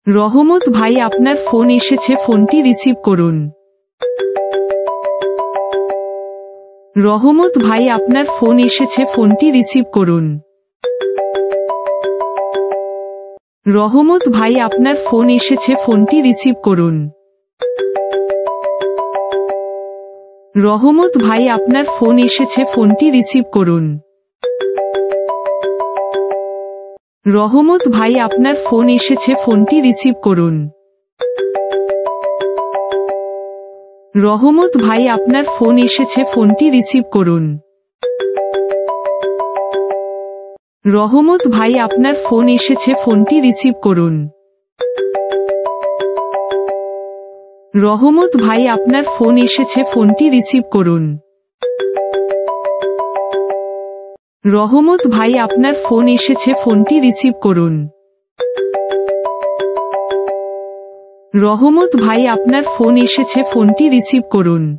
রহমত ভাই, আপনার ফোন এসেছে, ফোনটি রিসিভ করুন। রহমত ভাই, আপনার ফোন এসেছে, ফোনটি রিসিভ করুন। রহমত ভাই, আপনার ফোন এসেছে, ফোনটি রিসিভ করুন। রহমত ভাই, আপনার ফোন এসেছে, ফোনটি রিসিভ করুন। রহমত ভাই, আপনার ফোন এসেছে, ফোনটি রিসিভ করুন। রহমত ভাই, আপনার ফোন এসেছে, ফোনটি রিসিভ করুন। রহমত ভাই, আপনার ফোন এসেছে, ফোনটি রিসিভ করুন। রহমত ভাই, আপনার ফোন এসেছে, ফোনটি রিসিভ করুন। রহমত ভাই, আপনার ফোন এসেছে, ফোনটি রিসিভ করুন। রহমত ভাই, আপনার ফোন এসেছে, ফোনটি রিসিভ করুন।